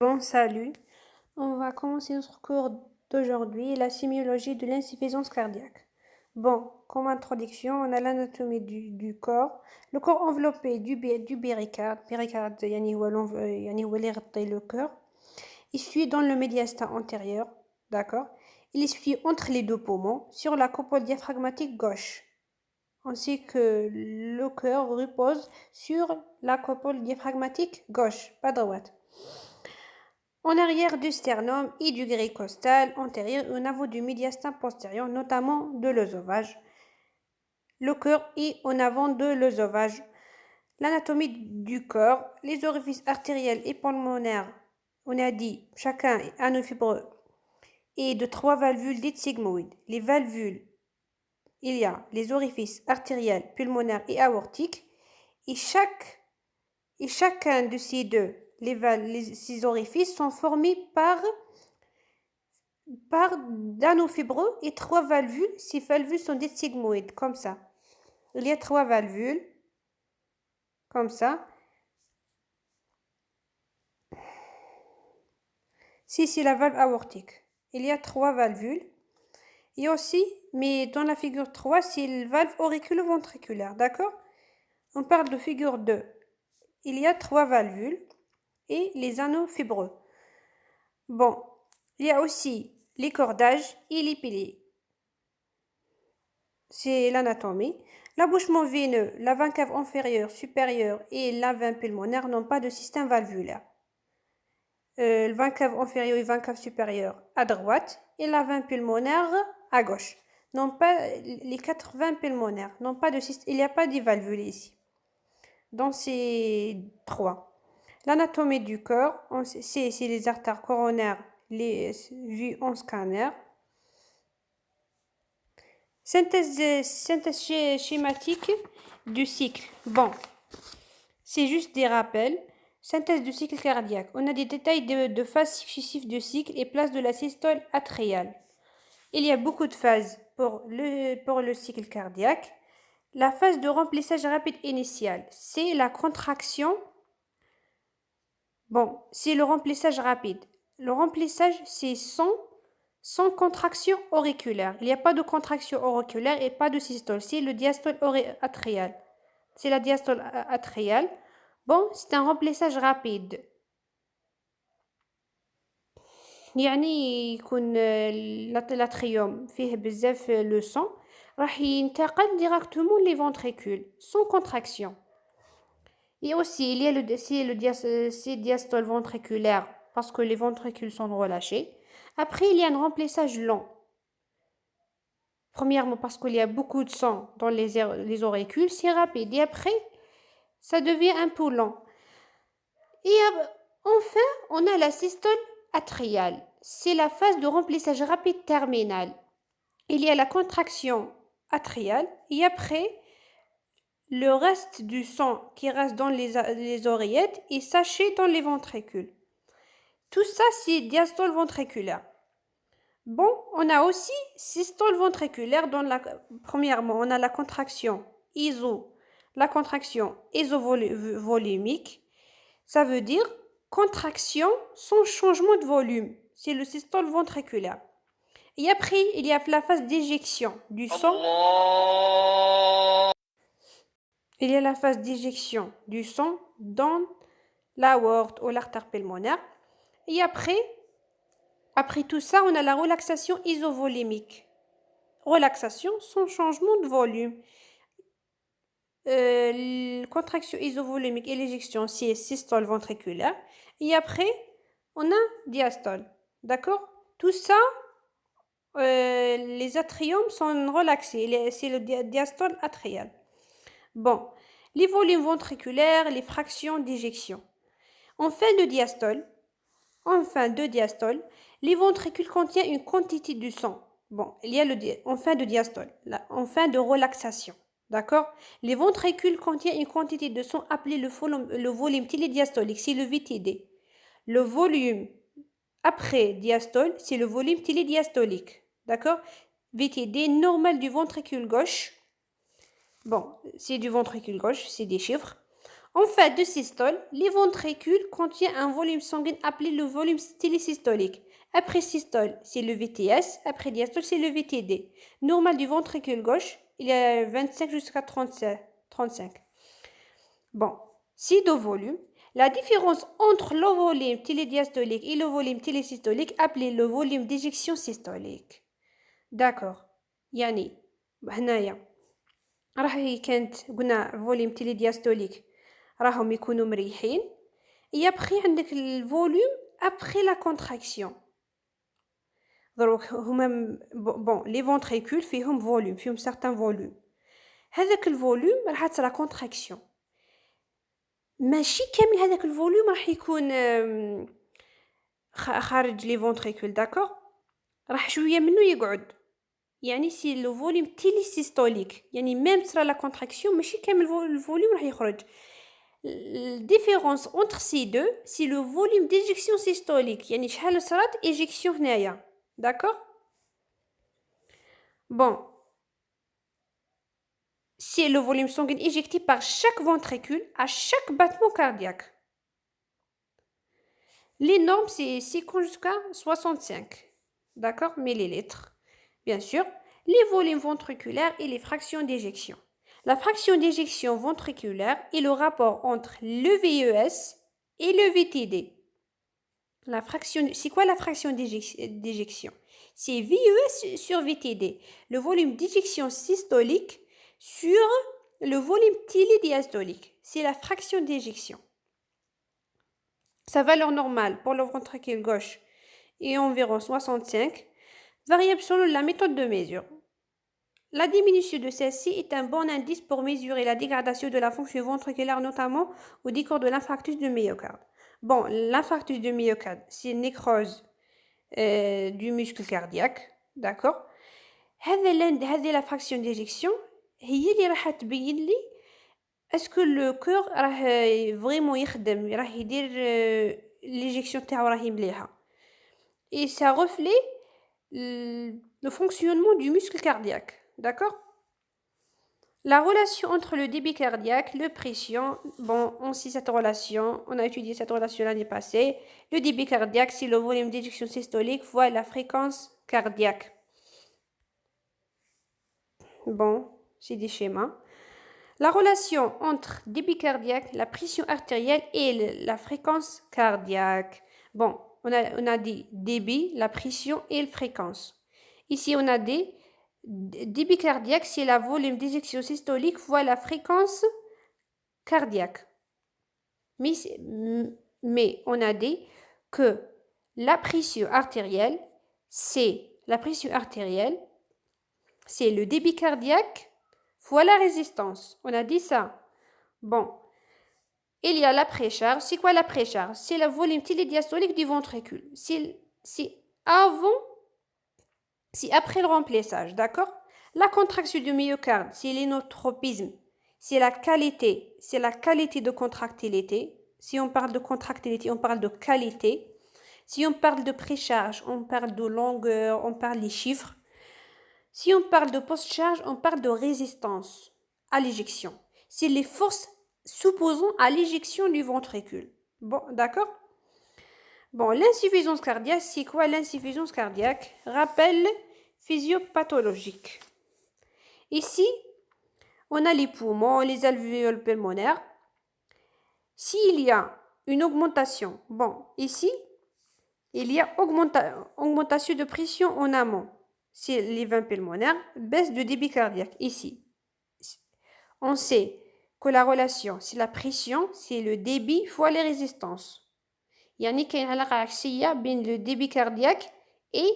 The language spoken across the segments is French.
Bon, salut. On va commencer notre cours d'aujourd'hui, la sémiologie de l'insuffisance cardiaque. Bon, comme introduction, on a l'anatomie du corps. Le corps enveloppé du péricarde, يعني هو اللي يغطي le cœur. Il suit dans le médiastin antérieur, d'accord? Il est situé entre les deux poumons, sur la coupole diaphragmatique gauche. On sait que le cœur repose sur la coupole diaphragmatique gauche, pas droite. En arrière du sternum et du grès costal antérieur au niveau du médiastin postérieur, notamment de l'œsophage. Le cœur est en avant de l'œsophage. L'anatomie du corps, les orifices artériels et pulmonaires, on a dit chacun est anofibreux et de 3 valvules dites sigmoïdes. Les valvules, il y a les orifices artériels, pulmonaires et aortiques et chacun de ces deux, ces orifices sont formés par d'anofibreux et 3 valvules. Ces valvules sont dites sigmoïdes, comme ça. Il y a 3 valvules, comme ça. C'est la valve aortique. Il y a 3 valvules. Et aussi, mais dans la figure 3, c'est la valve auriculo-ventriculaire, d'accord? On parle de figure 2. Il y a 3 valvules et les anneaux fibreux. Bon, il y a aussi les cordages et les piliers. C'est l'anatomie. L'abouchement veineux, la veine cave inférieure, supérieure et la veine pulmonaire n'ont pas de système valvulaire. Le veine cave inférieure et veine cave supérieure à droite et la veine pulmonaire à gauche. Non pas les 4 veines pulmonaires n'ont pas de système. Il n'y a pas de valvules ici. Dans ces 3. L'anatomie du corps, c'est les artères coronaires, les vues en scanner. Synthèse schématique du cycle. Bon, c'est juste des rappels. Synthèse du cycle cardiaque. On a des détails de phases successives du cycle et place de la systole atriale. Il y a beaucoup de phases pour le cycle cardiaque. La phase de remplissage rapide initiale, c'est la contraction. Bon, c'est le remplissage rapide. Le remplissage, c'est sans contraction auriculaire. Il n'y a pas de contraction auriculaire et pas de systole. C'est le diastole atrial. C'est la diastole atriale. Bon, c'est un remplissage rapide. يعني يكون l'atrium فيه بزاف le sang راح ينتقل directement les ventricules sans contraction. Et aussi, il y a le diastole ventriculaire parce que les ventricules sont relâchés. Après, il y a un remplissage lent. Premièrement, parce qu'il y a beaucoup de sang dans les auricules, c'est rapide. Et après, ça devient un peu lent. Et enfin, on a la systole atriale. C'est la phase de remplissage rapide terminale. Il y a la contraction atriale et après, le reste du sang qui reste dans les oreillettes est saché dans les ventricules. Tout ça, c'est diastole ventriculaire. Bon, on a aussi systole ventriculaire. Premièrement, on a la contraction isovolumique. Ça veut dire contraction sans changement de volume. C'est le systole ventriculaire. Et après, il y a la phase d'éjection du sang. Il y a la phase d'éjection du sang dans l'aorte ou l'artère pulmonaire. Et après tout ça, on a la relaxation isovolimique. Relaxation sans changement de volume. Contraction isovolumique et l'éjection, c'est systole ventriculaire. Et après, on a diastole. D'accord? Tout ça, les atriums sont relaxés. C'est le diastole atrial. Bon, les volumes ventriculaires, les fractions d'éjection. En fin de diastole, les ventricules contiennent une quantité de sang. Bon, il y a en fin de diastole, en fin de relaxation. D'accord? Les ventricules contiennent une quantité de sang appelée le volume télédiastolique, c'est le VTD. Le volume après diastole, c'est le volume télédiastolique. D'accord? VTD normal du ventricule gauche. Bon, c'est du ventricule gauche, c'est des chiffres. En fait de systole, les ventricules contiennent un volume sanguin appelé le volume télésystolique. Après systole, c'est le VTS. Après diastole, c'est le VTD. Normal du ventricule gauche, il est 25 jusqu'à 35. Bon, si de volume, la différence entre le volume télédiastolique et le volume télésystolique appelé le volume d'éjection systolique. D'accord. يعني هنايا راهي كانت قلنا فوليوم تيليدياستوليك راهم يكونوا مريحين et après عندك الفوليوم après la contraction. دروك هما bon les ventricules فيهم فوليوم فيهم certain volume. هذاك الفوليوم راح تصرا contraction. ماشي كامل هذاك الفوليوم راح يكون خارج لي فونتريكول داكور راح شويه منه يقعد يعني سي لو فوليوم تيليسيستوليك يعني ميم صرا لا كونتراكسيون ماشي كامل الفوليوم راح يخرج الديفيرونس اونتر سي دو سي لو فوليوم ديجيكسيون سيستوليك يعني شحال صرات ايجيكسيون هنايا داكور بون c'est le volume sanguin éjecté par chaque ventricule à chaque battement cardiaque. Les normes, c'est 50 jusqu'à 65, d'accord, millilitres. Bien sûr, les volumes ventriculaires et les fractions d'éjection. La fraction d'éjection ventriculaire est le rapport entre le VES et le VTD. C'est quoi la fraction d'éjection? C'est VES sur VTD, le volume d'éjection systolique sur le volume télédiastolique. C'est la fraction d'éjection. Sa valeur normale pour le ventricule gauche est environ 65, variable selon la méthode de mesure. La diminution de celle-ci est un bon indice pour mesurer la dégradation de la fonction ventriculaire, notamment au décours de l'infarctus du myocarde. Bon, l'infarctus du myocarde, c'est une nécrose du muscle cardiaque, d'accord. هذه la fraction d'éjection هي اللي راح تبين لي est-ce que le cœur راه vraiment يخدم راه يدير l'éjection تاعو راهي مليحه. Et ça reflète le fonctionnement du muscle cardiaque, d'accord. La relation entre le débit cardiaque, le pression, bon, on sait cette relation, on a étudié cette relation l'année passée. Le débit cardiaque, c'est le volume d'éjection systolique fois la fréquence cardiaque. Bon, c'est des schémas. La relation entre débit cardiaque, la pression artérielle et la fréquence cardiaque. Bon, on a dit débit, la pression et la fréquence. Ici, on a dit débit cardiaque, c'est la volume d'éjection systolique fois la fréquence cardiaque. Mais on a dit que la pression artérielle, c'est le débit cardiaque fois la résistance. On a dit ça. Bon. Il y a la précharge. C'est quoi la précharge? C'est le volume télédiastolique du ventricule. C'est après le remplissage, d'accord? La contraction du myocarde, c'est l'énotropisme. C'est la qualité de contractilité. Si on parle de contractilité, on parle de qualité. Si on parle de précharge, on parle de longueur, on parle des chiffres. Si on parle de post-charge, on parle de résistance à l'éjection. C'est les forces s'opposant à l'éjection du ventricule. Bon, d'accord? Bon, l'insuffisance cardiaque, c'est quoi l'insuffisance cardiaque? Rappel physiopathologique. Ici, on a les poumons, les alvéoles pulmonaires. S'il y a une augmentation, bon, ici, il y a augmentation de pression en amont. C'est les veines pulmonaires, baisse de débit cardiaque. Ici, on sait que la relation, c'est la pression, c'est le débit fois les résistances. يعني كاين علاقة عكسية بين le débit cardiaque et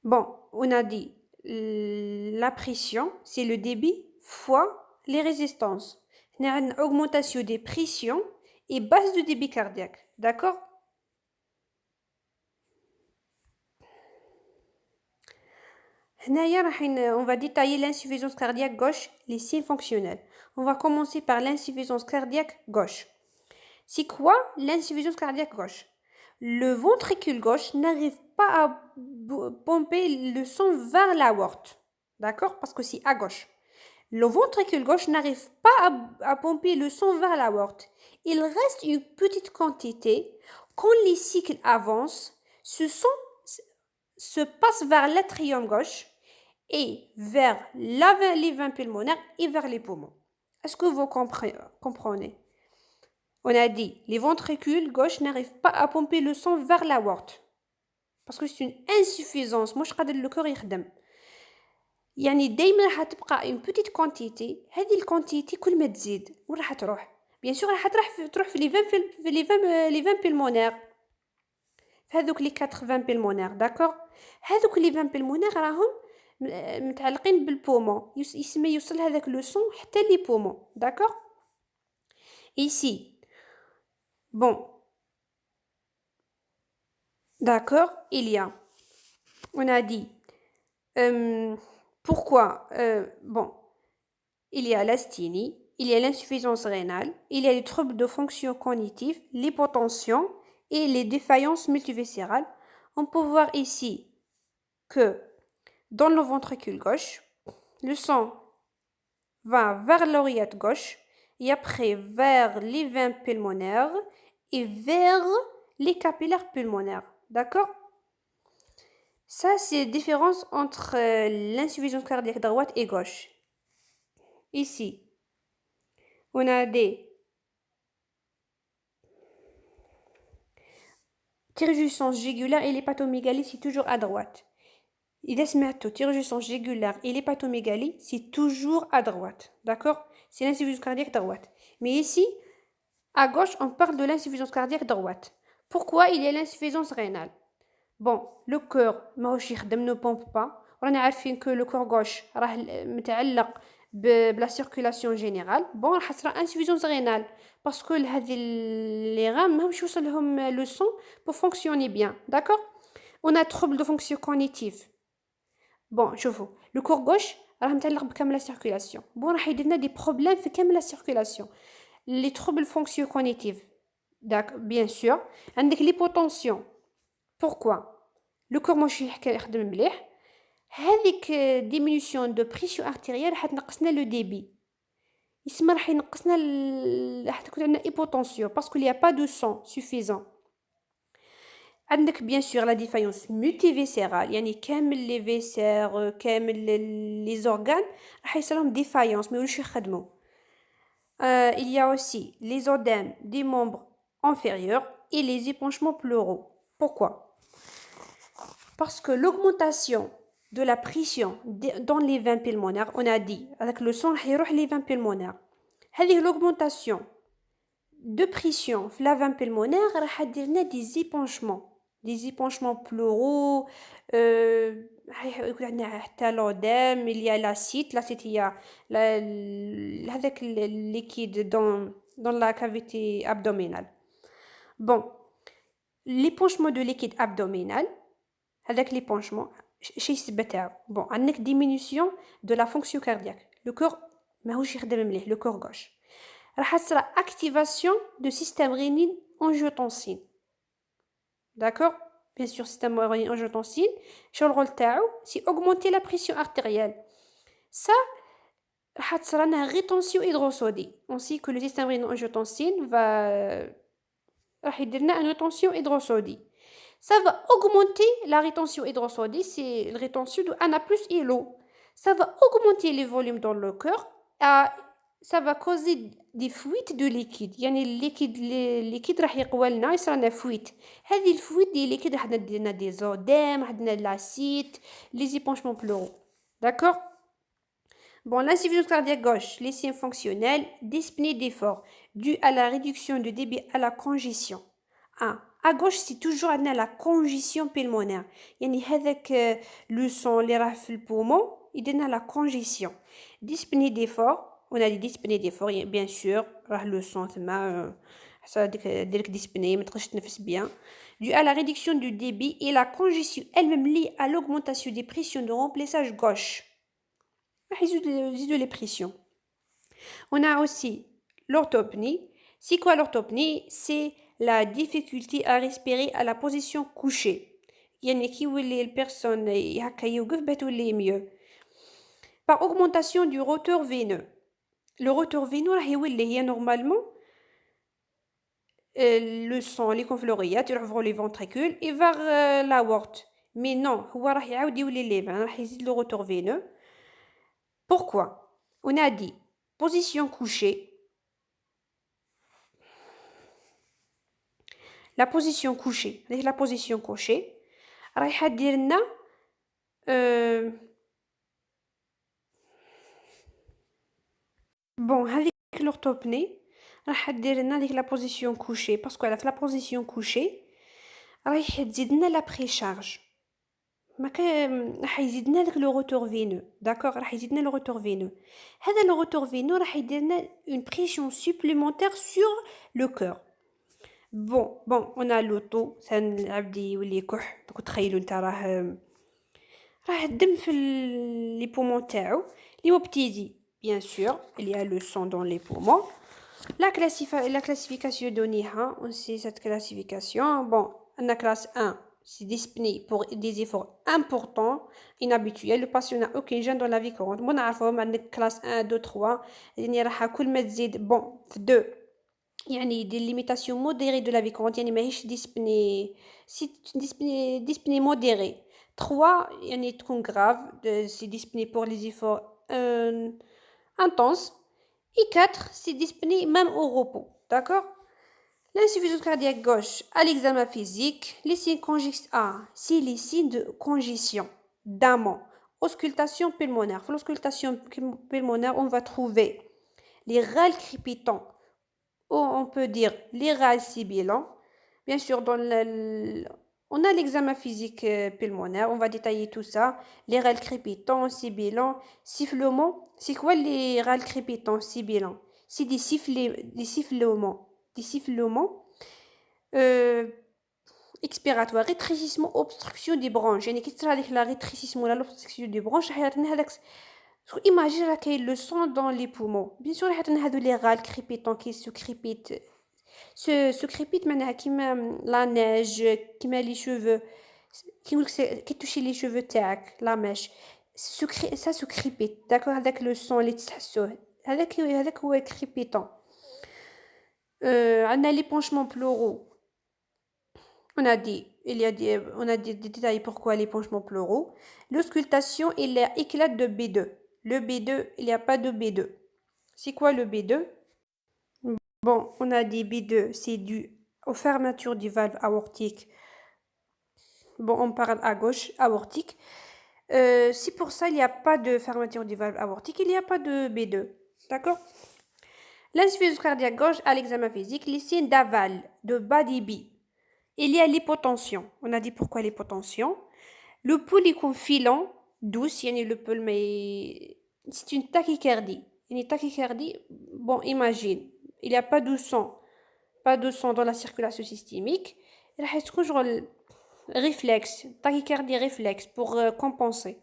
bon, on a dit la pression, c'est le débit fois les résistances. On a une augmentation des pressions et baisse de débit cardiaque, d'accord? On va détailler l'insuffisance cardiaque gauche, les signes fonctionnels. On va commencer par l'insuffisance cardiaque gauche. C'est quoi l'insuffisance cardiaque gauche? Le ventricule gauche n'arrive pas à pomper le sang vers l'aorte. D'accord? Parce que c'est à gauche. Le ventricule gauche n'arrive pas à pomper le sang vers l'aorte. Il reste une petite quantité. Quand les cycles avancent, ce sang se passe vers l'atrium gauche et vers les veines pulmonaires et vers les poumons. Est-ce que vous comprenez? On a dit, les ventricules gauche n'arrivent pas à pomper le sang vers l'aorte. Parce que c'est une insuffisance. مش قادر le cœur يخدم. يعني دايما راح تبقى une petite quantité. هذه الكونتيتي كل ما تزيد وين راح تروح؟ bien sûr راح تروح في les veines pulmonaires. هذوك لي 80 pulmonaires, d'accord? هذوك لي 20 pulmonaires راهم متعلقين بالبومون. يسمى يوصل هذاك لو سون حتى لي بومون, d'accord? Ici, bon, d'accord, il y a, on a dit, pourquoi, bon, il y a l'asthénie, il y a l'insuffisance rénale, il y a les troubles de fonction cognitive, l'hypotension et les défaillances multiviscérales. On peut voir ici que dans le ventricule gauche, le sang va vers l'oreillette gauche et après vers les veines pulmonaires et vers les capillaires pulmonaires. D'accord? Ça, c'est la différence entre l'insuffisance cardiaque droite et gauche. Ici, on a des tyrjusence jugulaire et l'hépatomégalie, c'est toujours à droite. إذا سمعتوا tyrjusence jugulaire et l'hépatomégalie, c'est toujours à droite. D'accord? C'est l'insuffisance cardiaque droite. Mais ici, à gauche, on parle de l'insuffisance cardiaque droite. Pourquoi il y a l'insuffisance rénale? Bon, le cœur ماهوش يخدم, ne pompe pas. رانا عارفين que le cœur gauche راه متعلق بلا circulation générale. Bon, راح تصرى insuffisance rénale parce que هذه les reins ماهوش يوصل لهم le sang pour fonctionner bien. D'accord? On a trouble de fonction cognitive. Bon, شوفوا, le cœur gauche راه متعلق بكامل la circulation. Bon, راح يدير لنا des problèmes في كامل la circulation. Les troubles fonction cognitive. D'accord, bien sûr. عندك l'hypotension. Pourquoi? Le cœur ماشي يخدم مليح. هذيك diminution de pression artérielle راح تنقصنا le débit. يسمى راح ينقصنا راح تكون عندنا hypotension parce qu'il n'y a pas de sang suffisant. عندك bien sûr la défaillance multiviscérale, يعني كامل les viscères, كامل les organes راح يصيرهم défaillance ما يولوش يخدموا. Il y a aussi les œdèmes des membres inférieurs et les épanchements pleuraux. Pourquoi? Parce que l'augmentation de la pression dans les veines pulmonaires, on a dit, avec le sang, il y aura les veines pulmonaires. L'augmentation de pression dans la veine pulmonaire, il y a des épanchements pleuraux, l'œdème, il y a l'acide, il y a avec le liquide dans la cavité abdominale. Bon, l'épanchement de liquide abdominal, avec l'épanchement, bon, on a une diminution de la fonction cardiaque. Le cœur, le cœur gauche. Il y a activation du système rénine-angiotensine. D'accord? Bien sûr, système rénine-angiotensine, le rôle c'est augmenter la pression artérielle. Ça, il y a une rétention hydrosodique. On sait que le système rénine-angiotensine va faire une rétention hydrosodique. Ça va augmenter la rétention hydrosodique, c'est la rétention de Na plus et l'eau. Ça va augmenter les volumes dans le cœur. Ça va causer des fuites de liquide. يعني الليكيد راح يقوى لنا يصير fuite. هذه الفويت دي liquide راح ندير des œdèmes, عندنا l'acide, les épanchements pleuraux. D'accord? Bon, l'insuffisance cardiaque gauche, les signes fonctionnels, dyspnée d'effort, dû à la réduction du débit à la congestion. À gauche, c'est toujours la congestion pulmonaire. يعني هذاك le sang اللي راه في البومون يدينا la congestion. Dyspnée d'effort, on a dit dyspnée d'effort, bien sûr, راه le sang تما ça ديرك dyspnée ما تقدرش تنفس bien. Dû à la réduction du débit et la congestion elle-même liée à l'augmentation des pressions de remplissage gauche. de les pressions. On a aussi l'orthopnie. C'est quoi l'orthopnie? C'est la difficulté à respirer à la position couchée. يعني كي يولي البيرسون هكا يوقف باه تولي mieux. par augmentation du rotor veineux. Le rotor veineux راح يولي هي normalement le sang les conflorيات يروحوا les ventricules et vers l'aorte. Mais non, هو راح يعاود يولي les veins, راح يزيد le rotor veineux. Pourquoi? On a dit position couchée. La position couchée, la position couchée رايحة دير لنا bon هذيك l'orthopnée راح دير لنا ديك لا بوزيسيون كوشي باسكو على في لا بوزيسيون كوشي رايح تزيد لنا لا بريشارج ما راح يزيد لنا داك لو روتور فينو داكوغ راح يزيد لنا لو روتور فينو هذا لو روتور فينو راح يدير لنا اون بريسيون سوبليمونتير سور لو كور بون on a l'auto العبد يولي يكح دوك تخيلوا نتا راه الدم في لي بومون تاعو لي مبتيزي bien sûr il y a le sang dans les poumons. La classification donnée, on sait cette classification. Bon, la classe 1, c'est disponible pour des efforts importants, inhabituels. Le patient n'a aucun gêne dans la vie courante. Bon, on a la classe 1, 2, 3. Il y a كل ما تزيد bon 2. يعني des limitations modérées de la vie courante. يعني ماهيش disponible modéré. 3 يعني تكون grave, c'est disponible pour les efforts intenses. Et 4, c'est disponible même au repos. D'accord? L'insuffisance cardiaque gauche à l'examen physique, les signes c'est les signes de congestion, d'amont, auscultation pulmonaire. Pour l'auscultation pulmonaire, on va trouver les râles crépitants, ou on peut dire les râles sibilants. Bien sûr, on a l'examen physique pulmonaire, on va détailler tout ça. Les râles crépitants, sibilants, sifflements. C'est quoi les râles crépitants, sibilants? C'est des sifflements expiratoires, rétrécissement, obstruction des bronches. يعني كي تصرى هذيك لا rétrécissement ولا l'obstruction des bronches راح يعطينا هذاك imagine راه كاين le sang dans les poumons. Bien sûr راح يعطينا هذو les râles crépitants qui se crépitent. Ce crépite معناها كيما la neige, كيما les cheveux. كي toucher les cheveux تاعك la mèche. Ça se crépite. D'accord, هذاك le sang اللي تحسوه. هذاك هو crépitant. On a l'épanchement pleuraux. On a dit des détails pourquoi l'épanchement pleuraux. L'auscultation et l'éclat de B2. Le B2, il n'y a pas de B2. C'est quoi le B2? Bon, on a dit B2, c'est dû aux fermetures du valve aortique. Bon, on parle à gauche, aortique. Si pour ça, il n'y a pas de fermeture du valve aortique, il n'y a pas de B2. D'accord? L'insuffisance cardiaque gauche à l'examen physique, les signes d'aval, de bas débit. Il y a l'hypotension. On a dit pourquoi l'hypotension. Le pouls est filant, douce, le pouls, mais c'est une tachycardie. Une tachycardie, bon, imagine, il n'y a pas de sang dans la circulation systémique. Il y a toujours le réflexe, tachycardie réflexe pour compenser.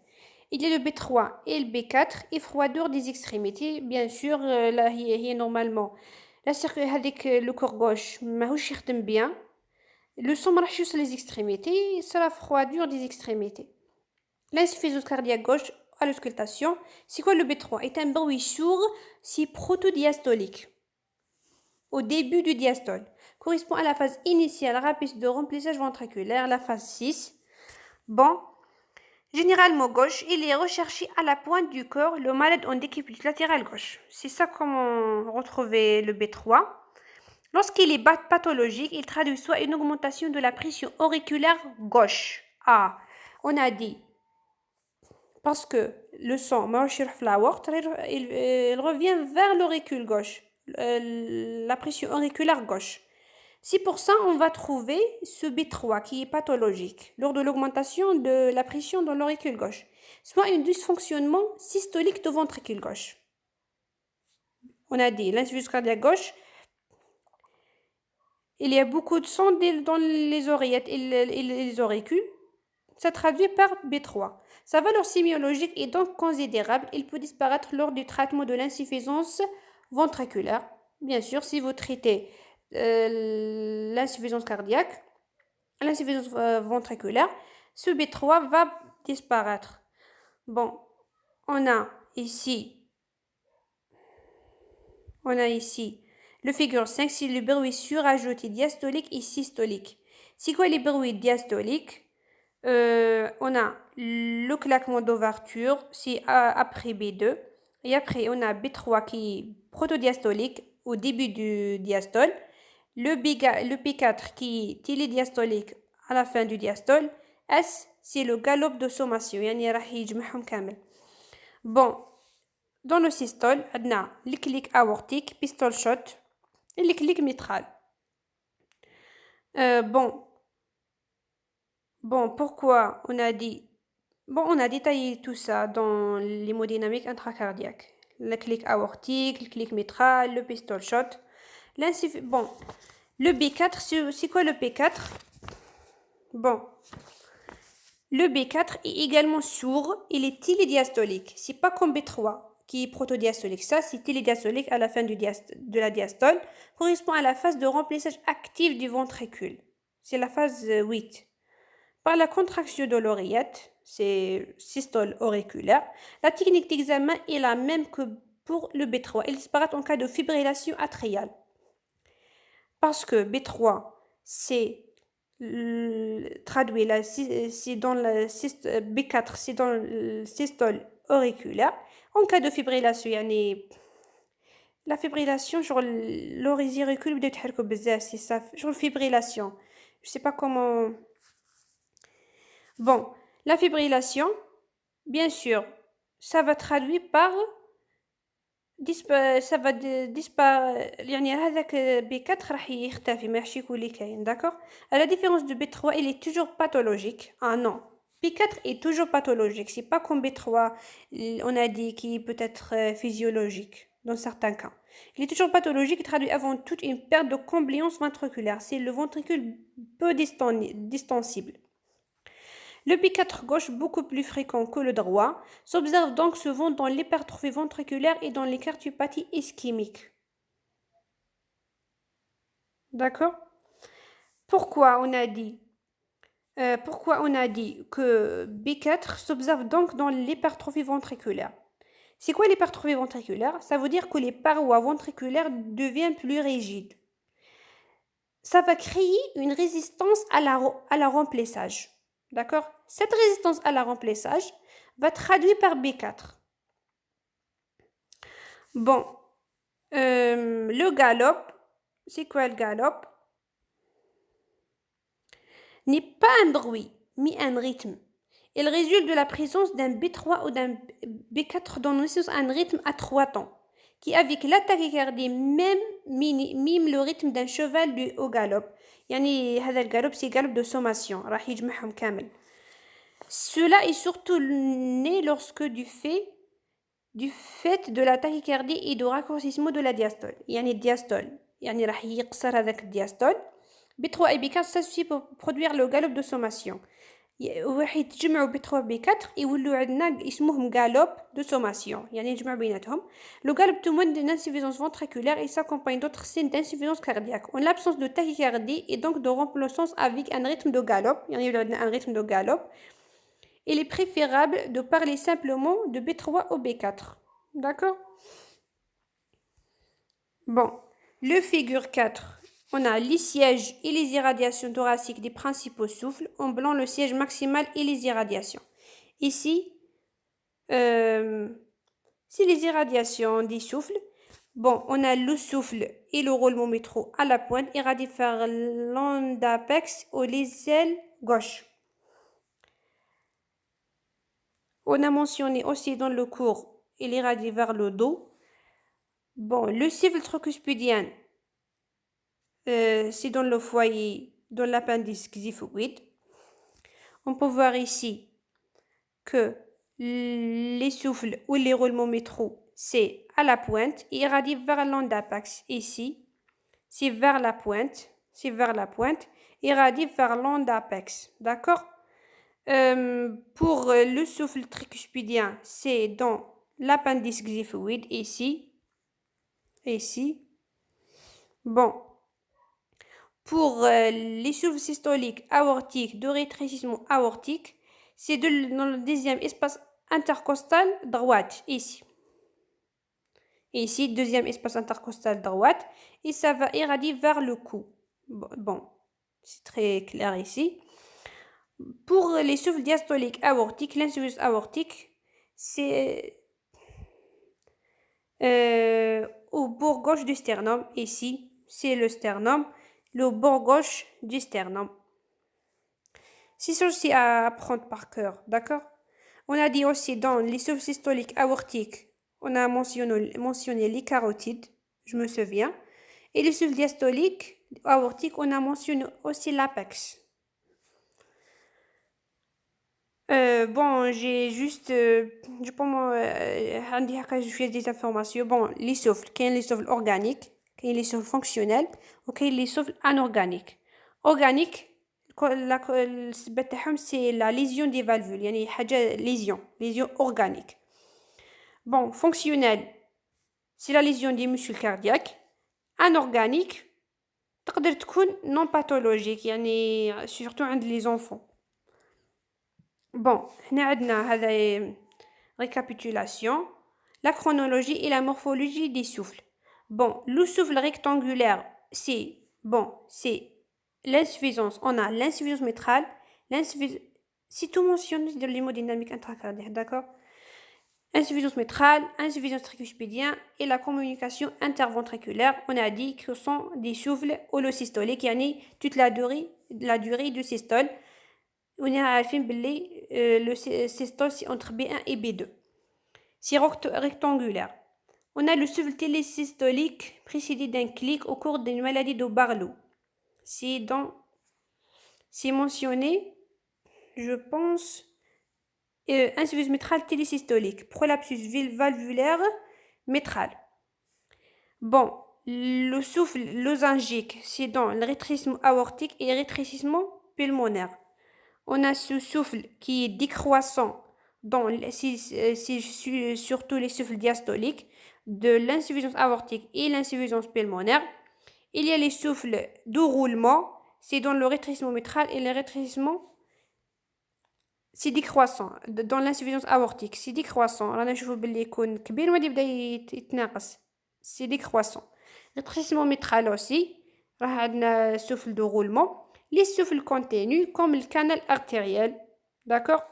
Il y a le B3 et le B4 et froideur des extrémités. Bien sûr, là, il y a normalement le corps gauche, ماهوش يخدم bien. Le sang marche sur les extrémités, c'est la froidure des extrémités. L'insuffisance cardiaque gauche à l'auscultation, c'est quoi le B3? Est un bruit sourd, c'est protodiastolique. Au début du diastole, correspond à la phase initiale rapide de remplissage ventriculaire, la phase 6. Bon, généralement gauche, il est recherché à la pointe du corps, le malade en décuplage latéral gauche. C'est ça comment retrouver le B3. Lorsqu'il est pathologique, il traduit soit une augmentation de la pression auriculaire gauche. Ah, on a dit, parce que le sang marche sur la aorte, il revient vers l'auricule gauche, la pression auriculaire gauche. C'est pour ça qu'on va trouver ce B3 qui est pathologique lors de l'augmentation de la pression dans l'auricule gauche, soit un dysfonctionnement systolique de ventricule gauche. On a dit l'insuffisance cardiaque gauche. Il y a beaucoup de sang dans les oreillettes et les auricules. Ça traduit par B3. Sa valeur sémiologique est donc considérable. Il peut disparaître lors du traitement de l'insuffisance ventriculaire. Bien sûr, si vous traitez l'insuffisance cardiaque, l'insuffisance ventriculaire, ce B3 va disparaître. Bon, on a ici, on a ici le figure 5, c'est le bruit surajouté diastolique et systolique. C'est quoi les bruits diastoliques? On a le claquement d'ouverture, c'est après B2. Et après, on a B3 qui est protodiastolique au début du diastole. Le P4 qui est télédiastolique à la fin du diastole. S, c'est le galop de sommation. يعني راح يجمعهم كامل. Bon, dans le systole, on a le clic aortique, pistol shot et le clic mitral. Bon, pourquoi on a dit... Bon, on a détaillé tout ça dans l'hémodynamique intracardiaque. Le clic aortique, le clic mitral, le pistol shot. Bon, le B4, c'est quoi le P4? Bon, le B4 est également sourd, il est télédiastolique. C'est pas comme B3 qui est protodiastolique. Ça, c'est télédiastolique à la fin de la diastole, correspond à la phase de remplissage actif du ventricule. C'est la phase 8. Par la contraction de l'oreillette, c'est systole auriculaire, la technique d'examen est la même que pour le B3. Elle disparaît en cas de fibrillation atriale. Parce que B3, c'est traduit là, c'est dans le B4, c'est dans le systole auriculaire. En cas de fibrillation, la fibrillation, genre l'auricule, c'est ça, genre fibrillation. Je sais pas comment. Bon, la fibrillation, bien sûr, ça va traduire par ça va يعني هذاك B4 راح يختفي ماشي يكون كاين d'accord. À la différence de B3, il est toujours pathologique. Ah non, B4 est toujours pathologique, c'est pas comme B3 on a dit qui peut être physiologique dans certains cas. Il est toujours pathologique, il traduit avant tout une perte de compliance ventriculaire, c'est le ventricule peu distensible. Le P4 gauche, beaucoup plus fréquent que le droit, s'observe donc souvent dans l'hypertrophie ventriculaire et dans les cardiopathies ischémiques. D'accord? Pourquoi on a dit que B4 s'observe donc dans l'hypertrophie ventriculaire? C'est quoi l'hypertrophie ventriculaire? Ça veut dire que les parois ventriculaires deviennent plus rigides. Ça va créer une résistance à la remplissage. D'accord? Cette résistance à la remplissage va traduire par B4. Bon, le galop, c'est quoi le galop? N'est pas un bruit, mais un rythme. Il résulte de la présence d'un B3 ou d'un B4 dans un rythme à 3 temps, qui avec la tachycardie mime le rythme d'un cheval au galop. يعني هذا الgalop c'est galop de sommation راح يجمعهم كامل. Cela est surtout né lorsque du fait de la tachycardie et du raccourcissement de la diastole. يعني الدياستول يعني راح يقصر هذاك الدياستول. B3 et B4 s'associent pour produire le galop de sommation. واحد يتجمعوا B3 B4 يولوا عندنا اسمهم galop de sommation يعني يجمعوا بيناتهم. Le galop témoigne d'une insuffisance ventriculaire et s'accompagne d'autres signes d'insuffisance cardiaque. En l'absence de tachycardie et donc de remplaçance avec un rythme de galop, يعني يولوا عندنا un rythme de galop. Il est préférable de parler simplement de B3 au B4. D'accord? Bon, le figure 4. On a les sièges et les irradiations thoraciques des principaux souffles. En blanc, le siège maximal et les irradiations. Ici, c'est les irradiations des souffles. Bon, on a le souffle et le roulement métro à la pointe, irradié vers l'endapex ou les ailes gauche. On a mentionné aussi dans le cours, il irradie vers le dos. Bon, le siffle tricuspidien, c'est dans le foyer, dans l'appendice xiphoïde. On peut voir ici que les souffles ou les roulements métro, c'est à la pointe, et irradie vers l'endapex. Ici, c'est vers la pointe, irradie vers l'endapex. D'accord? Pour le souffle tricuspidien, c'est dans l'appendice xiphoïde, ici. Bon, pour les souffles systoliques aortiques de rétrécissement aortique, c'est dans le deuxième espace intercostal droite, ici. Et ici, deuxième espace intercostal droite. Et ça va irradier vers le cou. Bon, c'est très clair ici. Pour les souffles diastoliques aortiques, l'insuffisance aortique, c'est au bord gauche du sternum. Ici, c'est le sternum, le bord gauche du sternum. C'est ça aussi à apprendre par cœur, d'accord? On a dit aussi dans les souffles systoliques aortiques, on a mentionné les carotides, je me souviens. Et les souffles diastoliques aortiques, on a mentionné aussi l'apex. Bon, j'ai juste, je pense, je fais des informations. Bon, les souffles, qu'il y a les souffles organiques, qu'il y a les souffles fonctionnels, ou qu'il y a les souffles anorganiques. Organique, c'est la lésion des valvules, يعني حاجة lésion organique. Bon, fonctionnel, c'est la lésion des muscles cardiaques. Anorganique, تقدر تكون non pathologique, يعني surtout عند les enfants. Bon, هنا عندنا هذا récapitulation, la chronologie et la morphologie des souffles. Bon, le souffle rectangulaire, c'est l'insuffisance. On a l'insuffisance métrale, c'est tout mentionné dans l'hémodynamique intracardiaque, d'accord? Insuffisance métrale, insuffisance tricuspidienne et la communication interventriculaire. On a dit que ce sont des souffles holosystoliques, yani toute la durée du systole. On a عارفين باللي le systole c'est entre B1 et B2. C'est rectangulaire. On a le souffle télésystolique précédé d'un clic au cours d'une maladie de Barlow. C'est mentionné, je pense, insuffisance métrale télésystolique, prolapsus valvulaire métral. Bon, le souffle losangique, c'est dans le rétrécissement aortique et le rétrécissement pulmonaire. On a ce souffle qui est décroissant, c'est surtout les souffles diastoliques, de l'insuffisance aortique et l'insuffisance pulmonaire. Il y a les souffles de roulement, c'est dans le rétrécissement métral et le rétrécissement, c'est décroissant. Dans l'insuffisance aortique, c'est décroissant. C'est décroissant. Rétrécissement métral aussi, un souffle de roulement. Les souffles continus comme le canal artériel, d'accord?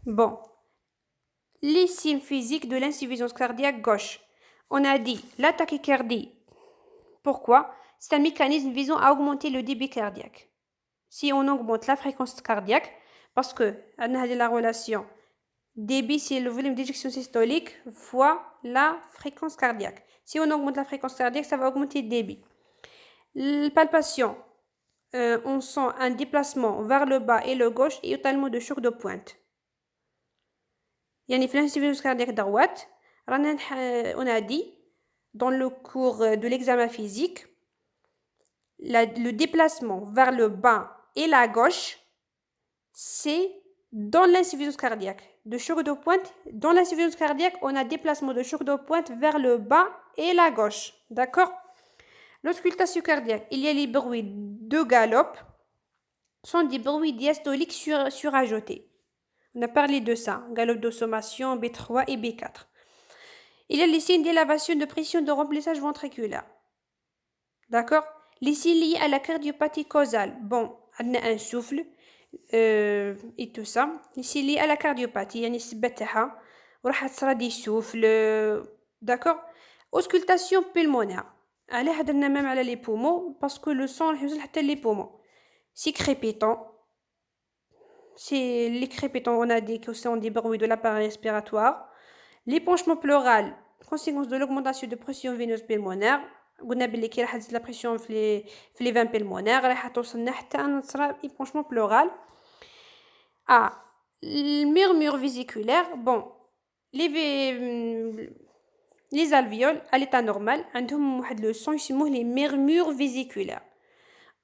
Bon, les signes physiques de l'insuffisance cardiaque gauche. On a dit la tachycardie. Pourquoi? C'est un mécanisme visant à augmenter le débit cardiaque. Si on augmente la fréquence cardiaque, parce que on a la relation débit, c'est le volume d'éjection systolique fois la fréquence cardiaque. Si on augmente la fréquence cardiaque, ça va augmenter le débit. La palpation, on sent un déplacement vers le bas et le gauche et également de choc de pointe. يعني في l'insuffisance cardiaque droite, on a dit dans le cours de l'examen physique, le déplacement vers le bas et la gauche, c'est dans l'insuffisance cardiaque. De choc de pointe, dans l'insuffisance cardiaque, on a déplacement de choc de pointe vers le bas et la gauche. D'accord? L'auscultation cardiaque, il y a les bruits de galop, sont des bruits diastoliques surajoutés. On a parlé de ça, galop de sommation, B3 et B4. Il y a les signes d'élévation de pression de remplissage ventriculaire. D'accord? Les signes liés à la cardiopathie causale. Bon, on a un souffle et tout ça. Les signes liés à la cardiopathie, يعني السبة تاعها وراح تصرى دي souffle. D'accord? Auscultation pulmonaire. علاه هدرنا même على les poumons parce que le sang راح يوصل حتى les poumons. C'est crépitant. C'est les crépitants, on a dit que ce sont des bruits de l'appareil respiratoire. L'épanchement pleural, conséquence de l'augmentation de pression veineuse pulmonaire. قلنا بلي كي راح تزيد لا بريسيون في لي فان بلمونير راح توصلنا حتى نصرى épanchement pleural. Le murmure vésiculaire, bon, les alvéoles à l'état normal عندهم واحد le son يسموه les murmures vésiculaires.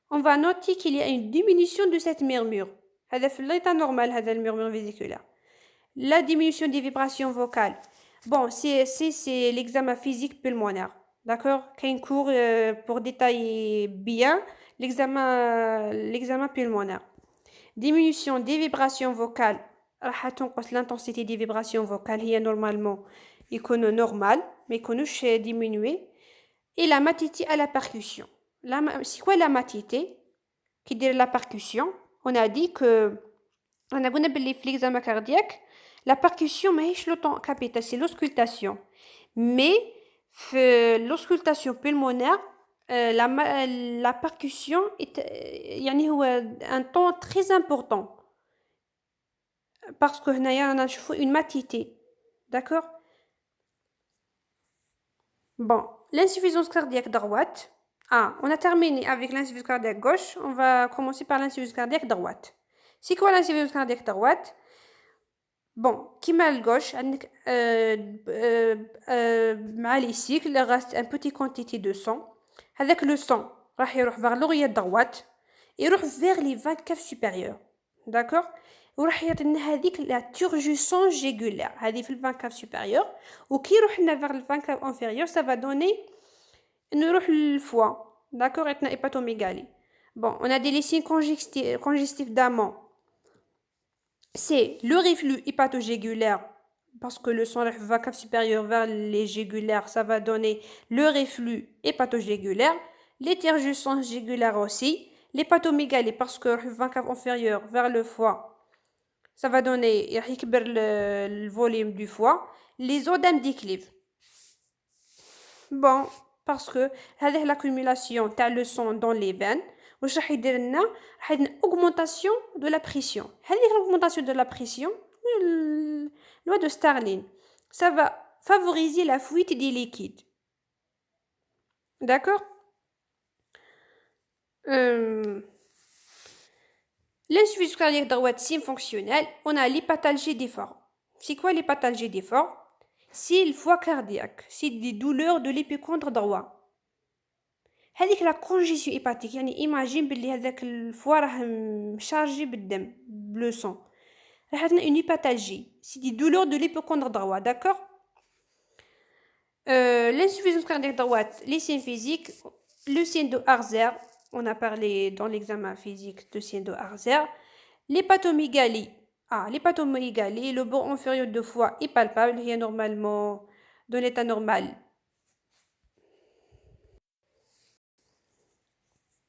On va noter qu'il y a une diminution de cette murmure. هذا في l'état normal هذا المurmure vésiculaire. La diminution des vibrations vocales. Bon, c'est l'examen physique pulmonaire. D'accord? Qu'un cours pour détailler bien l'examen pulmonaire. diminution des vibrations vocales. راح تنقص l'intensité des vibrations vocales هي normalement يكونوا normal ما يكونوش diminuer. Et la matité à la percussion. C'est quoi la matité qui dit la percussion? On a dit que on a قلنا باللي في l'examen cardiaque la percussion ماهيش le temps capital c'est l'auscultation. Mais l'auscultation pulmonaire la percussion est يعني هو un temps très important parce que هنايا رانا نشوفوا une matité. D'accord? Bon, l'insuffisance cardiaque droite. Ah, on a terminé avec l'insuffisance cardiaque gauche. On va commencer par l'insuffisance cardiaque droite. C'est quoi l'insuffisance cardiaque droite? Bon, qui mal gauche, مع les cycles, il reste une petite quantité de sang. Avec le sang, راح يروح vers l'oreillette droite et يروح vers les veines caves supérieures. D'accord? وراح يعطينا هذيك la turgescence jugulaire. هذه في الفان كاف supérieur. وكي يروح لنا vers le veine cave inférieure, ça va donner نروح للفوا. D'accord? يعطينا hépatomégalie. Bon, on a des signes congestifs d'amont. C'est le reflux hépatogégulaire parce que le sang va cave supérieure vers les jugulaires, ça va donner le reflux hépatogégulaire, les turgescences jugulaires aussi, l'hépatomégalie parce que va cave inférieure vers le foie, ça va donner le volume du foie, les odèmes déclive. Bon, parce que هذه l'accumulation تاع le sang dans les veines واش راح يدير لنا راح يدير augmentation de la pression. هذه l'augmentation de la pression loi de Starling, ça va favoriser la fuite des liquides. D'accord? L'insuffisance cardiaque droite signe fonctionnel, on a l'hépatalgie d'effort. C'est quoi l'hépatalgie d'effort? C'est le foie cardiaque, c'est des douleurs de l'épicondre droit. هذيك la congestion hépatique يعني imagine باللي هذاك الفوا راه مشارجي بالدم le sang. راح عندنا une hépatalgie, c'est des douleurs de l'épicondre droit, d'accord? L'insuffisance cardiaque droite, les signes physiques, le signe de Harzer, on a parlé dans l'examen physique de signe de Harzer, l'hépatomégalie. L'hépatomégalie, le bord inférieur de foie est palpable, il est normalement dans l'état normal.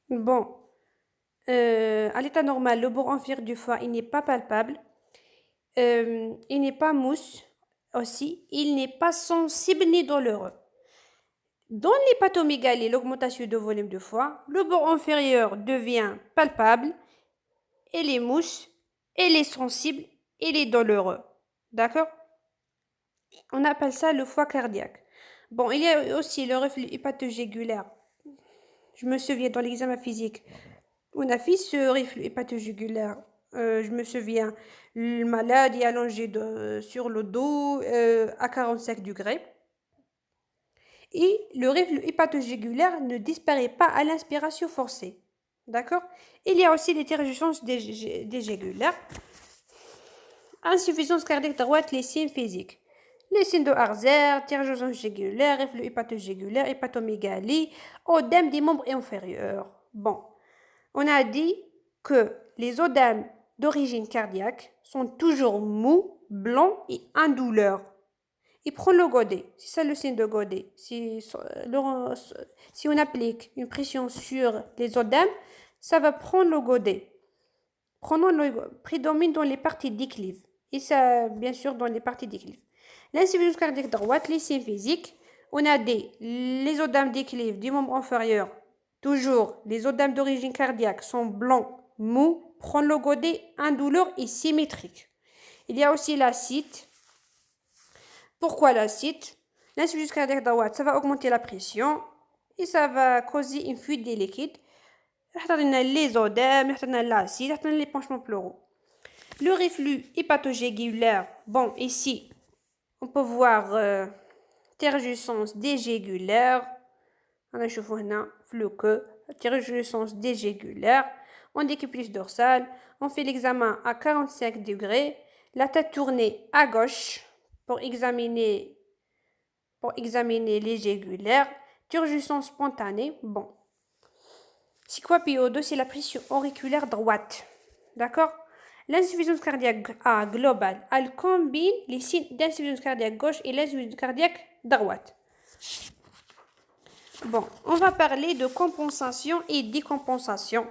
Bon, à l'état normal, le bord inférieur du foie, il n'est pas palpable, il n'est pas mousse aussi, il n'est pas sensible ni douloureux. Dans l'hépatomégalie, l'augmentation de volume de foie, le bord inférieur devient palpable, il est mousse, il est sensible, il est douloureux. D'accord? On appelle ça le foie cardiaque. Bon, il y a aussi le reflux hépatogégulaire. Je me souviens dans l'examen physique, on a fait ce reflux hépatogégulaire. Je me souviens, le malade est allongé sur le dos à 45 degrés. Et le reflux hépatogégulaire ne disparaît pas à l'inspiration forcée. D'accord? Il y a aussi les turgescences dégégulaires. Insuffisance cardiaque droite, les signes physiques. Les signes de Harzer, turgescence jugulaire, reflux hépatogégulaire, hépatomégalie, odème des membres inférieurs. Bon, on a dit que les odèmes d'origine cardiaque sont toujours mous, blancs et indouleurs. Il prend le godet, c'est ça le signe de godet. Si on applique une pression sur les odèmes, ça va prendre le godet. Prédomine dans les parties déclives. Et ça, bien sûr, dans les parties déclives. L'insuffisance cardiaque droite, les signes physiques, on a les odèmes déclives du membre inférieur. Toujours, les odèmes d'origine cardiaque sont blancs, mous, prend le godet, indolore et symétrique. Il y a aussi l'acide. Pourquoi l'acide? L'insuffisance cardiaque droite, ça va augmenter la pression et ça va causer une fuite des liquides. Les odèmes, l'acide, l'épanchement pleuraux. Le reflux hépatogégulaire, bon, ici, on peut voir turgescence dégégulaire. On a chauffé le queue, turgescence dégégulaire. On découpe plus dorsale. On fait l'examen à 45 degrés. La tête tournée à gauche pour examiner les jugulaires. Turgescence spontanée. Bon. C'est quoi PO2? C'est la pression auriculaire droite. D'accord? L'insuffisance cardiaque A globale, elle combine les signes d'insuffisance cardiaque gauche et l'insuffisance cardiaque droite. Bon, on va parler de compensation et décompensation.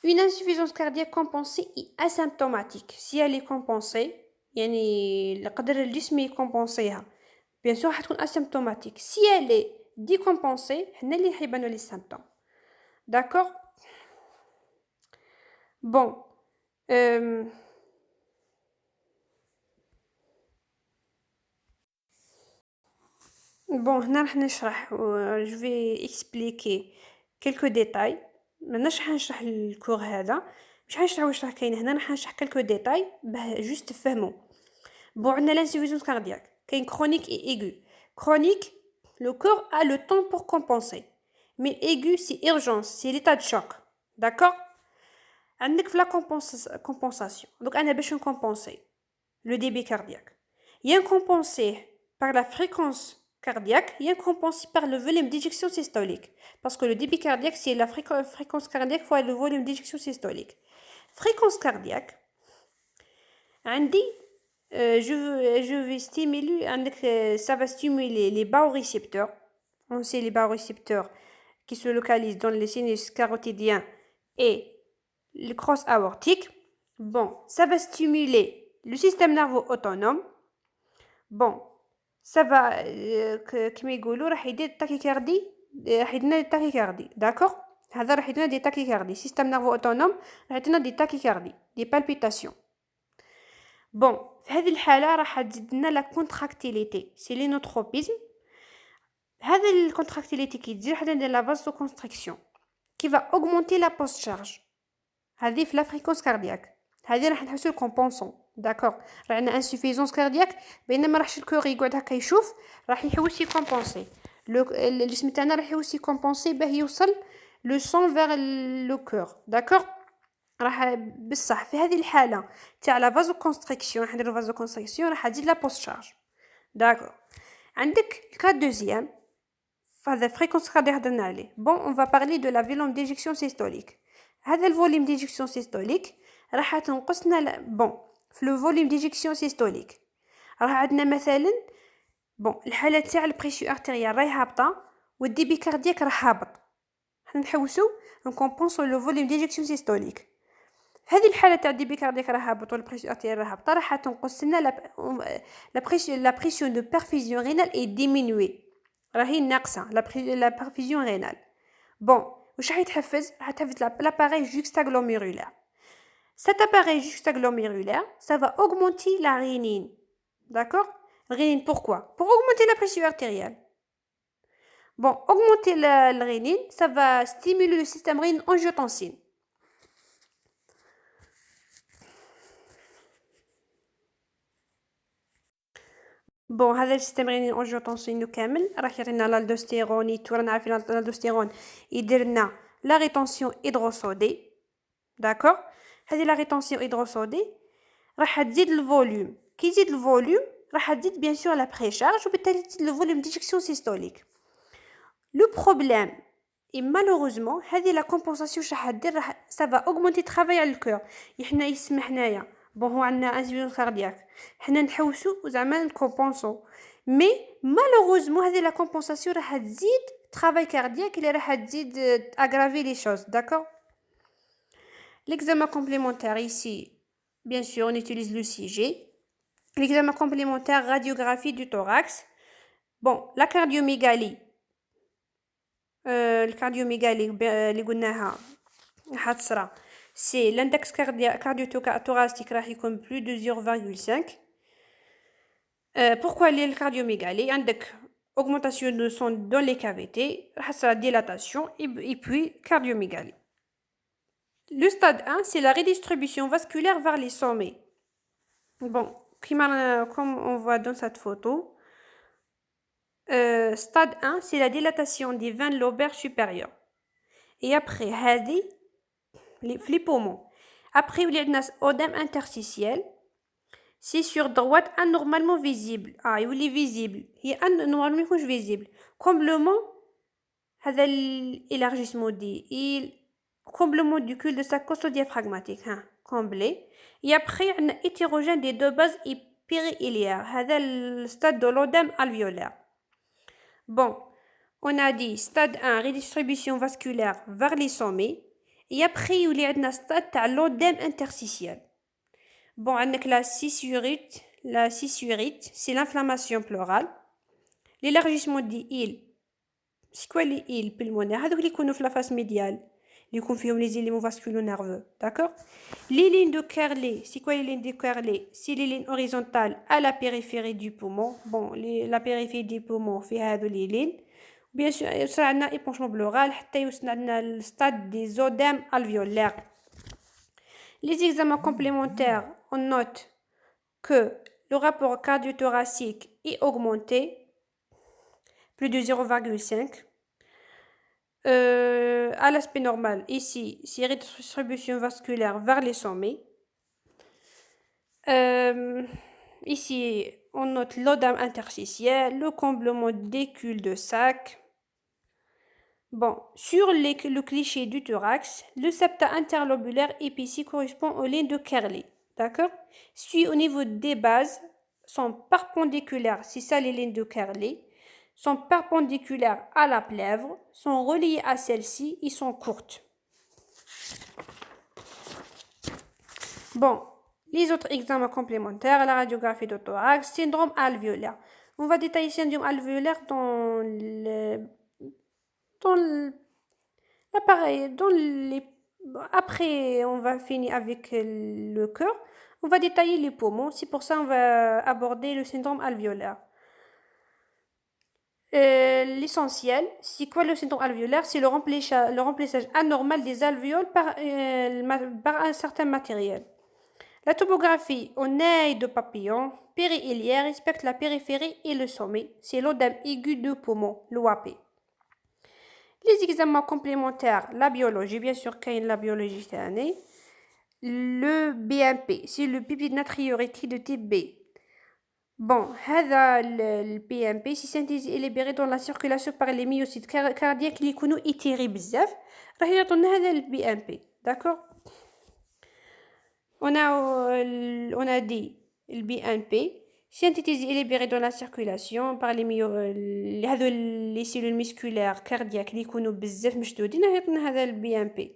Une insuffisance cardiaque compensée est asymptomatique. Si elle est compensée, يعني القدر الجسمي يكمبونسيها. Bien sûr, elle est asymptomatique. Si elle est décompensée, هنا اللي حيبانوا les symptômes. D'accord? Bon. Bon, هنا راح نشرح je vais expliquer quelques détails. ماناش حنشرح الكور هذا، مش حنشرح واش راه كاين هنا، راح نشرح quelques détails باه جوست تفهموا. Bon, on a l'insuffisance cardiaque, qui est chronique et aiguë. Chronique, le corps a le temps pour compenser. Mais aiguë, c'est urgence, c'est l'état de choc. D'accord? On a la compensation. Donc, on a besoin de compenser le débit cardiaque. Il y a un compensé par la fréquence cardiaque, il y a un compensé par le volume d'éjection systolique. Parce que le débit cardiaque, c'est la fréquence cardiaque fois le volume d'éjection systolique. Fréquence cardiaque, on dit je vais stimuler, ça va stimuler les barorécepteurs. On sait les barorécepteurs qui se localisent dans les sinus carotidiens et le cross aortique. Bon, ça va stimuler le système nerveux autonome. Bon, ça va, كما يقولوا راح يدير التاكيكاردي، راح يدينا التاكيكاردي. d'accord. هذا راح يدينا دي تاكيكاردي. système nerveux autonome راح يدينا دي تاكيكاردي، des palpitations. Bon, في هذه الحالة راح تزيد لنا لا كونتراكتيليتي، سي لينوتروبيزم. هذا الكونتراكتيليتي كي تزيد راح ندير لا فازو كونستريكسيون كي فا اوغمونتي لا بوست شارج. هذه في لا فريكونس كاردياك، هذه راح نحسو الكومبونسون. داكوغ، راه عندنا انسوفيزونس كاردياك بينما راحش الكور يقعد هكا يشوف، راح يحوس يكومبونسي الجسم تاعنا، راح يحوس يكومبونسي باه يوصل لو سون فيغ لو كور. داكوغ، راح بصح في هذه الحاله تاع لا فازو كونستريكسيون، راح نديرو فازو كونستريكسيون، راح تزيد لا بوست شارج. داكوغ، عندك الكا دوزيام هذا فريكونس كاردياك هضرنا عليه. بون، اون فا بارلي دو لا فولوم ديجيكسيون سيستوليك. هذا الفوليوم ديجيكسيون سيستوليك راح تنقصنا بون في لو فوليوم ديجيكسيون سيستوليك راح عندنا مثلا بون الحاله تاع البريسيو ارتيريال راهي هابطه والديبي كاردياك راه هابط، حنا نحوسو نكومبونسو لو فوليوم ديجيكسيون سيستوليك. هذه الحاله تاع الديبي كاردياك راه هابط والبريسيو ارتيريال راه هابطه، راح تنقص لنا لا بريسيون دو بيرفيزيون رينال اي ديمينوي، راهي ناقصه لا بيرفيزيون رينال. بون، واش راح يتحفز؟ راح تحفز l'appareil juxtaglomérulaire. Cet appareil juxtaglomérulaire, ça va augmenter la rénine. D'accord? Rénine, pourquoi? Pour augmenter la pression artérielle. Bon, augmenter la rénine, ça va stimuler le système rénine-angiotensine. Bon, هذا السيستم rénine-angiotensine كامل راح يعطينا l'aldostérone يتورنا عارفين l'aldostérone يدير لنا la rétention hydrosodée. d'accord. هذه لا ريتونسيون هيدروسودي راح تزيد الفوليوم، كي يزيد الفوليوم راح تزيد بيان سور لا بريشارج وبالتالي تزيد لو فوليوم ديجيكسيون سيستوليك. لو بروبليم اي مالوغوزمون هذه لا كومبونساسيون راح دير راح سافا اوغمونتي ترافاي على الكور. حنا يسمى حنايا بون هو عندنا انسولين كاردياك، حنا نحوسو زعما نكومبونسو، مي مالوغوزمون هذه لا كومبونساسيون راح تزيد ترافاي كاردياك اللي راح تزيد اغرافي لي شوز. داكور. L'examen complémentaire ici, bien sûr, on utilise le CG. L'examen complémentaire, radiographie du thorax. Bon, la cardiomégalie. Le cardiomégalie, c'est l'index cardiothoracique qui plus de 0,5. Pourquoi le cardiomégalie? Index augmentation de son dans les cavités, dilatation et puis cardiomégalie. Le stade 1, c'est la redistribution vasculaire vers les sommets. Bon, comme on voit dans cette photo, stade 1, c'est la dilatation des veines lobaires supérieures. Et après, les poumons. Après, il y a l'œdème interstitiel. C'est sur droite anormalement visible. Ah, il est visible. Il est anormalement visible. Comblement, l'élargissement comblement du cul de sa costo diaphragmatique. comblé. Et après, on a hétérogène des deux bases et périhéliaire. C'est le stade de l'œdème alvéolaire. Bon, on a dit stade 1, redistribution vasculaire vers les sommets. Et après, il y a un stade de l'œdème interstitiel. Bon, on a la scissurite. La scissurite, c'est l'inflammation pleurale. L'élargissement des îles. C'est quoi les îles pulmonaires? هذوك اللي يكونوا في la face médiale. اللي يكون فيهم les éléments vasculo nerveux. D'accord? Les lignes de Kerley. C'est quoi les lignes de Kerley? C'est les lignes horizontales à la périphérie du poumon. Bon, la périphérie du poumon fait هذو les lignes. Bien sûr, يوصل عندنا épanchement pleural حتى يوصل عندنا le stade des œdèmes alvéolaires. Les examens complémentaires, on note que le rapport cardio-thoracique est augmenté, plus de 0,5. À l'aspect normal, ici, c'est redistribution vasculaire vers les sommets. Ici, on note l'œdème interstitiel, le comblement des cul-de-sac. Bon, sur le cliché du thorax, le septa interlobulaire épicé correspond aux lignes de Kerley. D'accord? Si au niveau des bases sont perpendiculaires, c'est ça les lignes de Kerley, sont perpendiculaires à la plèvre, sont reliées à celle-ci et sont courtes. Bon, les autres examens complémentaires, la radiographie de thorax, syndrome alvéolaire. On va détailler syndrome alvéolaire dans l'appareil, après on va finir avec le cœur, on va détailler les poumons, c'est pour ça on va aborder le syndrome alvéolaire. L'essentiel, c'est quoi le syndrome alvéolaire? C'est le remplissage anormal des alvéoles par un certain matériel. La topographie en œil de papillon périhéliaire respecte la périphérie et le sommet. C'est l'œdème aigu de poumon, l'OAP. Les examens complémentaires, la biologie, bien sûr, qu'il y a la biologie cette année. Le BNP, c'est le peptide natriurétique de type B. Bon, le BNP, c'est synthétisé et libéré dans la circulation par les myocytes cardiaques qui sont éthérés بزاف. راح يعطونا هذا le BNP, d'accord? On a dit le BNP, synthétisé et libéré dans la circulation par les cellules musculaires cardiaques اللي يكونوا بزاف مشدودين يعطينا هذا le BNP.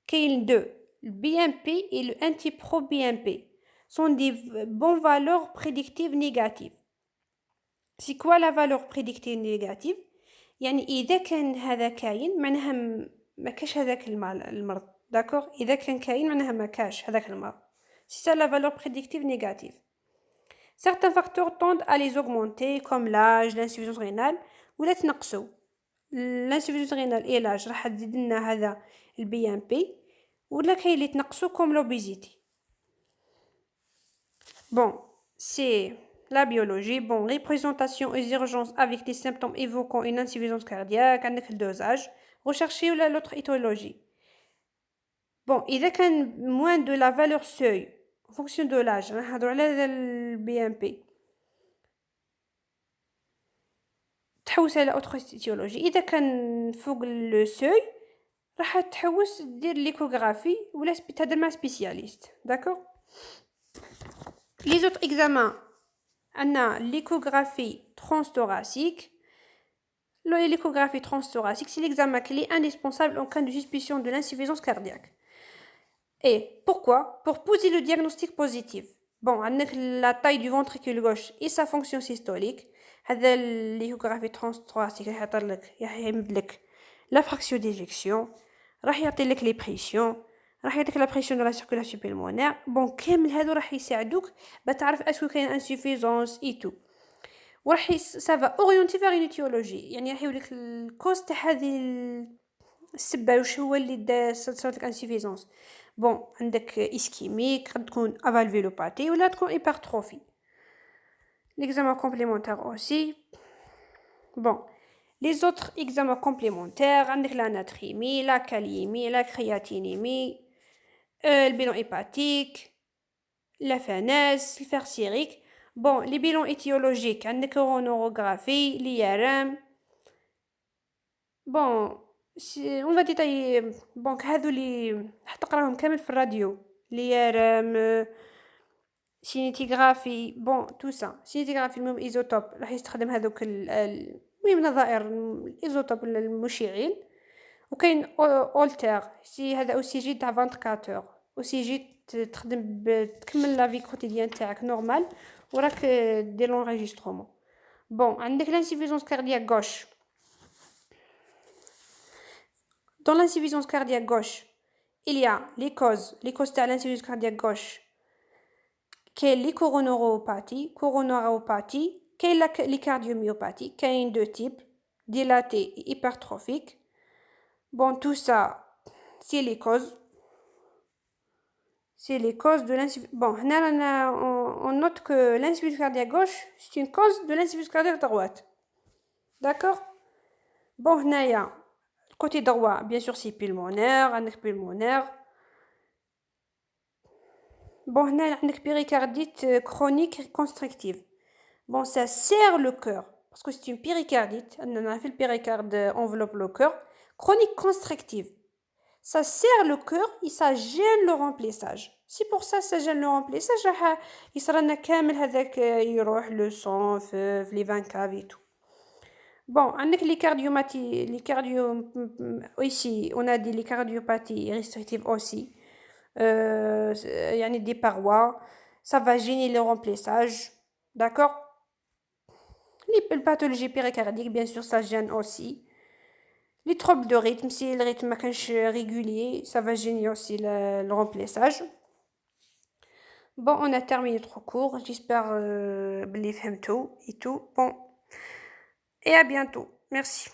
كاين deux, le BNP et le anti-pro-BNP sont des bonnes valeurs prédictives négatives. C'est quoi la valeur prédictive négative؟ يعني إذا كان هذا كاين معناها ما كاش هذاك المرض. D'accord? إذا كان كاين معناها ما كاش هذاك المرض. C'est ça la valeur prédictive négative. Certains facteurs tendent à les augmenter comme l'âge, l'insuffisance rénale ولا تنقصوا. L'insuffisance rénale et l'âge راح تزيد لنا هذا البي ام بي ولا كاين اللي تنقصوا comme l'obésité. Bon, c'est la biologie. Bon, représentation et urgence avec des symptômes évoquant une insuffisance cardiaque, عندك le dosage. Recherchez l'autre étiologie. Bon, إذا كان moins de la valeur seuil en fonction de l'âge, نهضروا على le BNP. تحوس على autre étiologie. إذا كان فوق le seuil راح تحوس دير l'échographie ولا تهضر مع spécialiste. D'accord? Les autres examens, on a l'échographie transthoracique. L'échographie transthoracique, c'est l'examen qui est indispensable en cas de suspicion de l'insuffisance cardiaque. Et pourquoi? Pour poser le diagnostic positif. Bon, on a la taille du ventricule gauche et sa fonction systolique. L'échographie transthoracique يعمل لك la fraction d'éjection, راح يعطي لك les pressions, راح يعطيك la pression de la circulation pulmonaire. Bon, كامل هادو راح يساعدوك بتعرف اسكو كاين insuffisance et tout. وراح ça va orienter vers une étiologie. يعني راح يقولك الكوز تاع هذه السبه واش هو اللي صارت لك insuffisance. Bon, عندك ischémique, قد تكون avalvulopathy ولا تكون hypertrophie. L'examen complémentaire aussi. Bon, les autres examens complémentaires, عندك la natrémie, la kaliémie, la créatinémie, le bilan hépatique, la FNS, le fer sérique. Bon, les bilans étiologiques, عندك coronarographie, l'IRM. Bon, on va détailler. Bon, هذو اللي راح تقراهم كامل في الراديو. l'IRM, سينيتيغرافي بون تو سا سينيتيغرافي المهم ايزوتوب راح يستخدم هذوك المهم نظائر الايزوتوب المشعل وكاين اولتير سي هذا اوسي تاع 24 اوسي تخدم تكمل لا في كوتيديان تاعك نورمال وراك دير لونجسترومون بون عندك لانسيفيزونس كاردياك غوش dans l'insuffisance cardiaque gauche il y a les causes تاع l'insuffisance cardiaque gauche كاين لي كورونوروباثي كاين لي كارديوميوباثي كاين دو تيب ديلاتي هيبرتروفيك bon tout ça c'est les causes de l'insuffisance bon هنا رانا on note que l'insuffisance cardiaque gauche c'est une cause de l'insuffisance cardiaque droite d'accord bon هنايا côté droit bien sûr c'est pulmonaire عندك pulmonaire bon هنا عندك péricardite chronique constrictive bon ça serre le cœur parce que c'est une péricardite on a fait le péricarde enveloppe le cœur chronique constrictive ça serre le cœur et ça gêne le remplissage c'est pour ça gêne le remplissage راح يصرالنا كامل هذاك يروح le sang في les veines caves et tout bon عندك les cardio ici on a dit les cardiopathies restrictives aussi يعني des parois ça va gêner le remplissage d'accord les pathologies péricardiques bien sûr ça gêne aussi les troubles de rythme si le rythme est régulier ça va gêner aussi le remplissage bon on a terminé notre cours j'espère بلي فهمتوا et tout bon et à bientôt merci